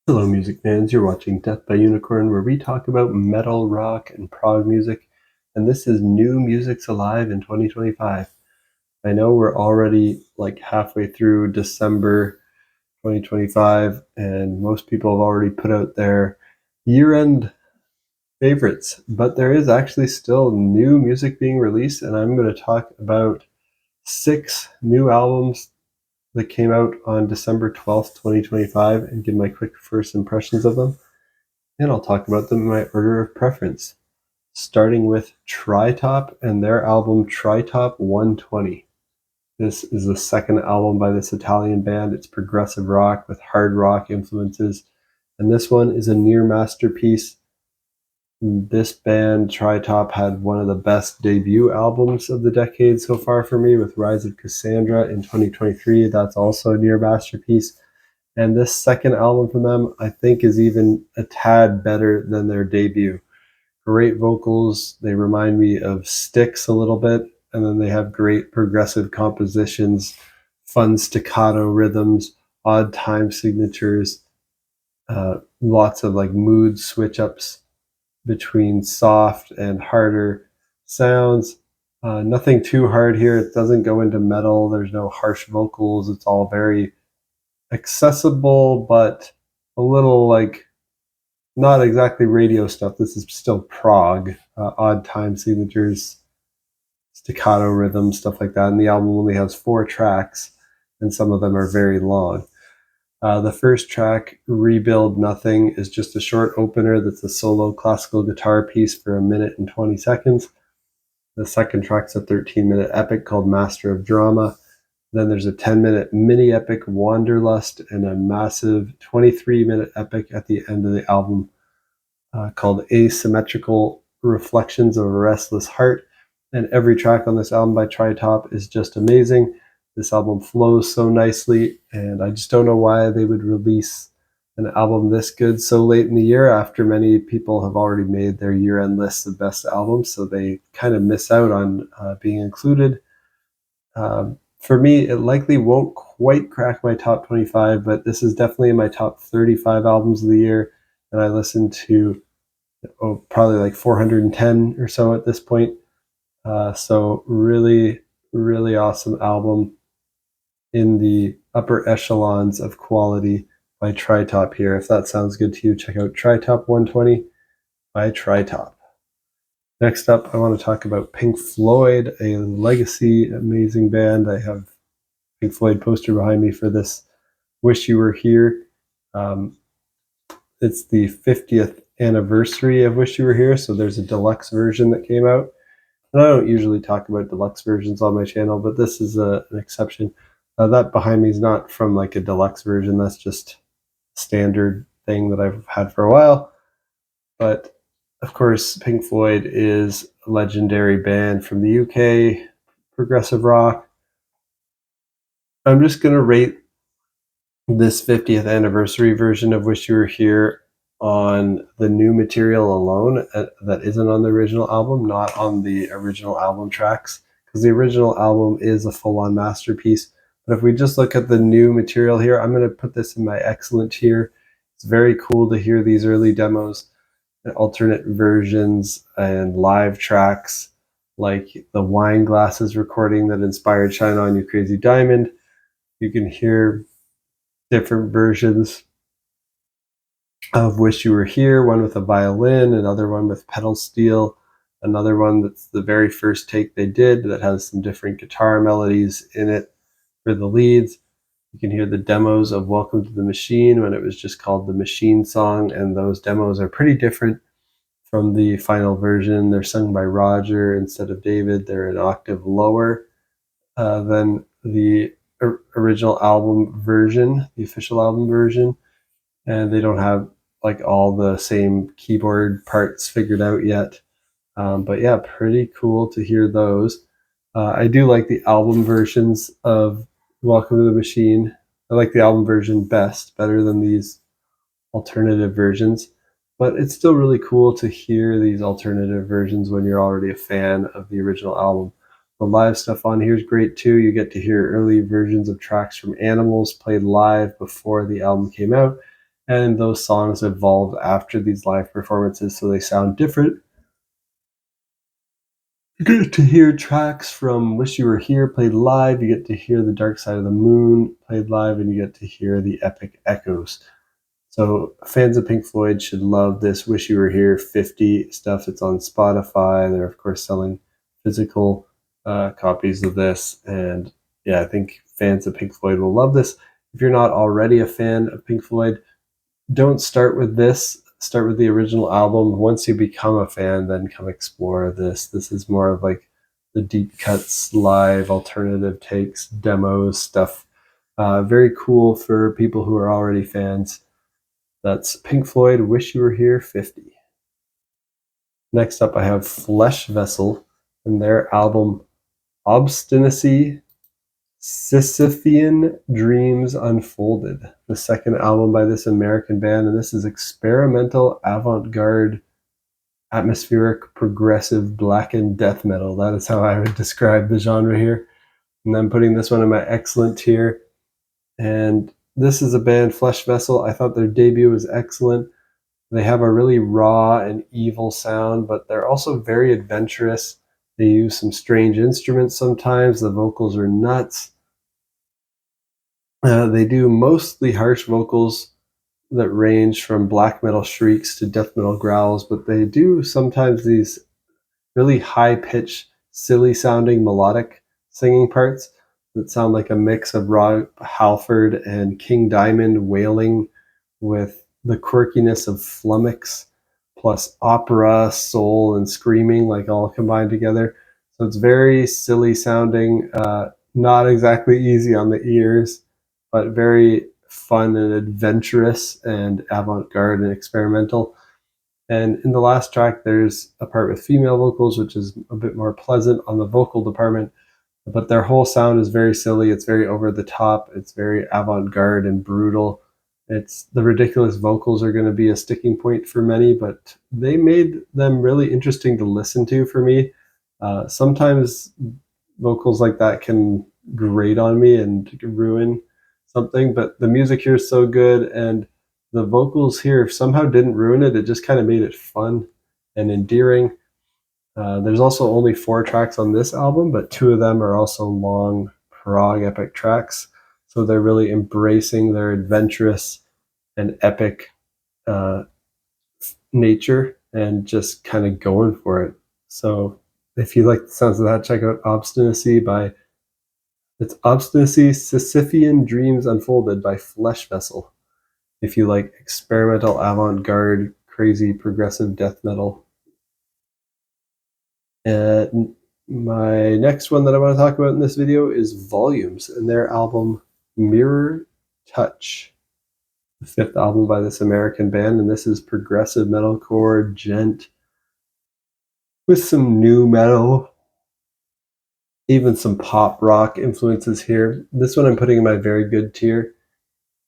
Hello, music fans. You're watching Death by Unicorn, where we talk about metal, rock, and prog music. And this is New Music's Alive in 2025. I know we're already like halfway through December 2025, and most people have already put out their year end favorites, but there is actually still new music being released, and I'm going to talk about 6 new albums that came out on December 12th, 2025, and give my quick first impressions of them. And I'll talk about them in my order of preference, starting with Tritop and their album Tritop 120. This is the second album by this Italian band. It's progressive rock with hard rock influences, and this one is a near masterpiece. This band, Tritop, had one of the best debut albums of the decade so far for me with Rise of Cassandra in 2023. That's also a near masterpiece. And this second album from them, I think, is even a tad better than their debut. Great vocals. They remind me of Styx a little bit. And then they have great progressive compositions, fun staccato rhythms, odd time signatures, lots of like mood switch ups between soft and harder sounds. Nothing too hard here. It doesn't go into metal. There's no harsh vocals. It's all very accessible, but a little like not exactly radio stuff. This is still prog, odd time signatures, staccato rhythm, stuff like that. And the album only has 4 tracks, and some of them are very long. The first track, Rebuild Nothing, is just a short opener that's a solo classical guitar piece for 1 minute and 20 seconds. The second track's a 13-minute epic called Master of Drama. Then there's a 10-minute mini epic, Wanderlust, and a massive 23-minute epic at the end of the album called Asymmetrical Reflections of a Restless Heart. And every track on this album by Tritop is just amazing. This album flows so nicely, and I just don't know why they would release an album this good so late in the year after many people have already made their year-end lists of best albums, so they kind of miss out on being included. For me, it likely won't quite crack my top 25, but this is definitely in my top 35 albums of the year, and I listened to probably like 410 or so at this point. So really, really awesome album in the upper echelons of quality by Tritop here. If that sounds good to you, check out Tritop 120 by Tritop. Next up, I want to talk about Pink Floyd, a legacy amazing band. I have Pink Floyd poster behind me for this Wish You Were Here. It's the 50th anniversary of Wish You Were Here, so there's a deluxe version that came out. And I don't usually talk about deluxe versions on my channel, but this is an exception. That behind me is not from like a deluxe version. That's just a standard thing that I've had for a while. But of course, Pink Floyd is a legendary band from the UK, progressive rock. I'm just going to rate this 50th anniversary version of Wish You Were Here on the new material alone that isn't on the original album, not on the original album tracks, because the original album is a full-on masterpiece. But if we just look at the new material here, I'm going to put this in my excellent tier. It's very cool to hear these early demos and alternate versions and live tracks like the Wine Glasses recording that inspired Shine On You Crazy Diamond. You can hear different versions of Wish You Were Here, one with a violin, another one with pedal steel, another one that's the very first take they did that has some different guitar melodies in it for the leads. You can hear the demos of Welcome to the Machine when it was just called the Machine Song, and those demos are pretty different from the final version. They're sung by Roger instead of David. They're an octave lower than the original album version, the official album version, and they don't have like all the same keyboard parts figured out yet. But yeah, pretty cool to hear those. I do like the album versions of Welcome to the Machine. I like the album version better than these alternative versions. But it's still really cool to hear these alternative versions when you're already a fan of the original album. The live stuff on here is great too. You get to hear early versions of tracks from Animals played live before the album came out. and those songs evolved after these live performances, so they sound different. You get to hear tracks from Wish You Were Here played live, you get to hear The Dark Side of the Moon played live, and you get to hear the epic echoes. So fans of Pink Floyd should love this Wish You Were Here 50 stuff. It's on Spotify. They're, of course, selling physical copies of this. And yeah, I think fans of Pink Floyd will love this. If you're not already a fan of Pink Floyd, don't start with this. Start with the original album. Once you become a fan, then come explore this. This is more of like the deep cuts, live, alternative takes, demos, stuff. Very cool for people who are already fans. That's Pink Floyd, Wish You Were Here 50. Next up, I have Fleshvessel and their album Obstinacy, Sisyphean Dreams Unfolded, the second album by this American band, and this is experimental avant-garde, atmospheric, progressive, blackened death metal. That is how I would describe the genre here. And I'm putting this one in my excellent tier. And this is a band, Fleshvessel. I thought their debut was excellent. They have a really raw and evil sound, but they're also very adventurous. They use some strange instruments sometimes. The vocals are nuts. They do mostly harsh vocals that range from black metal shrieks to death metal growls, but they do sometimes these really high-pitched, silly-sounding melodic singing parts that sound like a mix of Rob Halford and King Diamond wailing with the quirkiness of flummox plus opera, soul, and screaming, like all combined together. So it's very silly sounding, not exactly easy on the ears, but very fun and adventurous and avant-garde and experimental. And in the last track, there's a part with female vocals, which is a bit more pleasant on the vocal department. But their whole sound is very silly. It's very over the top. It's very avant-garde and brutal. It's the ridiculous vocals are going to be a sticking point for many, but they made them really interesting to listen to for me. Sometimes vocals like that can grate on me and ruin something, but the music here is so good, and the vocals here somehow didn't ruin it. It just kind of made it fun and endearing. There's also only 4 tracks on this album, but 2 of them are also long prog epic tracks. So they're really embracing their adventurous and epic nature and just kind of going for it. So if you like the sounds of that, check out Obstinacy it's Obstinacy, Sisyphean Dreams Unfolded by Fleshvessel. If you like experimental avant-garde, crazy progressive death metal. And my next one that I want to talk about in this video is Volumes and their album Mirror Touch, the 5th album by this American band, and this is progressive metalcore, djent, with some new metal, even some pop rock influences here. This one I'm putting in my very good tier.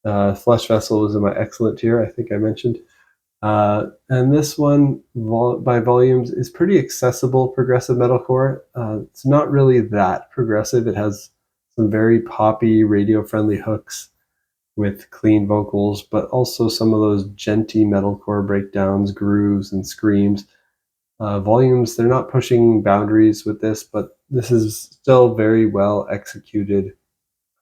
Fleshvessel was in my excellent tier, I think I mentioned. And this one by Volumes is pretty accessible progressive metalcore. It's not really that progressive. It has some very poppy, radio-friendly hooks with clean vocals, but also some of those djenty metalcore breakdowns, grooves, and screams. Volumes, they're not pushing boundaries with this, but this is still very well executed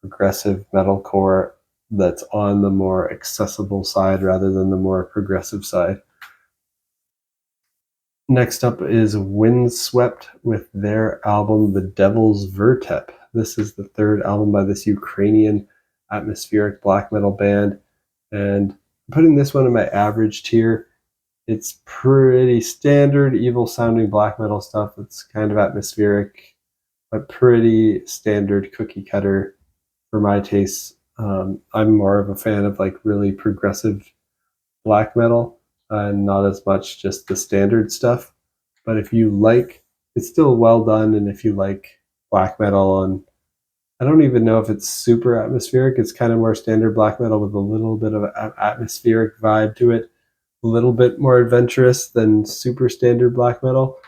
progressive metalcore that's on the more accessible side rather than the more progressive side. Next up is Windswept with their album The Devil's Vertep. This is the 3rd album by this Ukrainian atmospheric black metal band, and I'm putting this one in my average tier. It's pretty standard evil sounding black metal stuff. It's kind of atmospheric, but pretty standard cookie cutter for my tastes. I'm more of a fan of like really progressive black metal and not as much just the standard stuff. But if you like, it's still well done. And if you like black metal, and I don't even know if it's super atmospheric, it's kind of more standard black metal with a little bit of an atmospheric vibe to it, a little bit more adventurous than super standard black metal.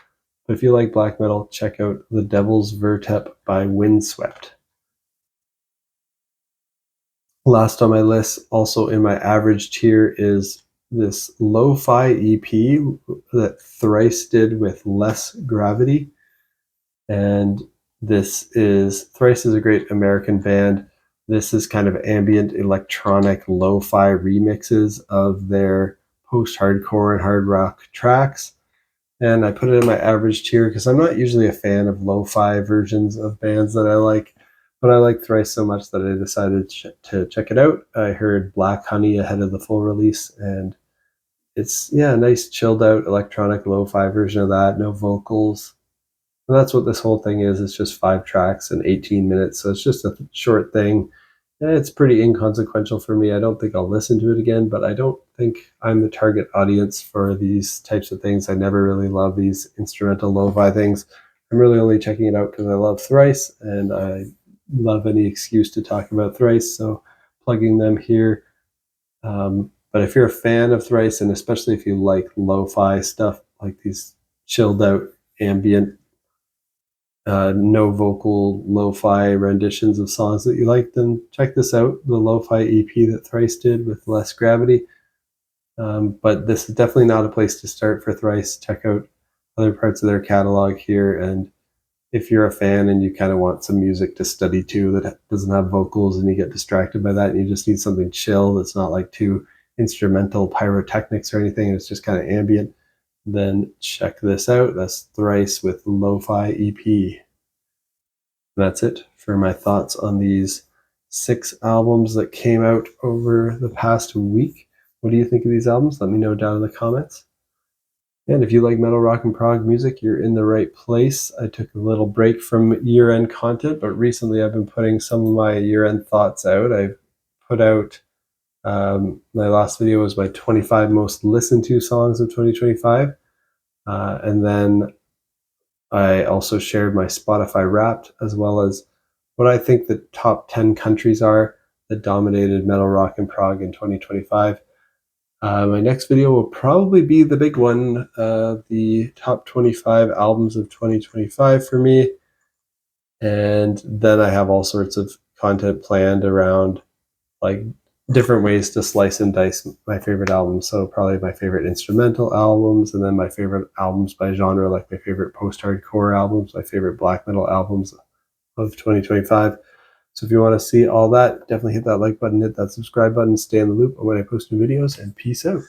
But if you like black metal, check out The Devil's Vertep by Windswept. Last on my list, also in my average tier, is this Lo-Fi EP that Thrice did with Less Gravity. And Thrice is a great American band. This is kind of ambient electronic lo-fi remixes of their post-hardcore and hard rock tracks. And I put it in my average tier because I'm not usually a fan of lo-fi versions of bands that I like, but I like Thrice so much that I decided to check it out. I heard Black Honey ahead of the full release, and it's, yeah, a nice chilled out electronic lo-fi version of that, no vocals. And that's what this whole thing is. It's just 5 tracks and 18 minutes, so it's just a short thing. And it's pretty inconsequential for me. I don't think I'll listen to it again, but I don't think I'm the target audience for these types of things. I never really love these instrumental lo-fi things. I'm really only checking it out because I love Thrice, and I love any excuse to talk about Thrice, so plugging them here. But if you're a fan of Thrice, and especially if you like lo-fi stuff, like these chilled out ambient no vocal lo-fi renditions of songs that you like, then check this out, the lo-fi EP that Thrice did with Less Gravity. But this is definitely not a place to start for Thrice. Check out other parts of their catalog here, and if you're a fan and you kind of want some music to study to that doesn't have vocals and you get distracted by that and you just need something chill that's not like too instrumental pyrotechnics or anything, it's just kind of ambient, then check this out. That's Thrice with Lo-Fi EP. That's it for my thoughts on these 6 albums that came out over the past week. What do you think of these albums? Let me know down in the comments. And if you like metal, rock, and prog music, you're in the right place. I took a little break from year-end content, but recently I've been putting some of my year-end thoughts out. I've put out my last video was my 25 most listened to songs of 2025. And then I also shared my Spotify Wrapped, as well as what I think the top 10 countries are that dominated metal, rock, and prog in 2025. My next video will probably be the big one, the top 25 albums of 2025 for me. And then I have all sorts of content planned around like different ways to slice and dice my favorite albums. So probably my favorite instrumental albums, and then my favorite albums by genre, like my favorite post-hardcore albums, my favorite black metal albums of 2025. So if you want to see all that, definitely hit that like button, hit that subscribe button, stay in the loop on when I post new videos, and peace out.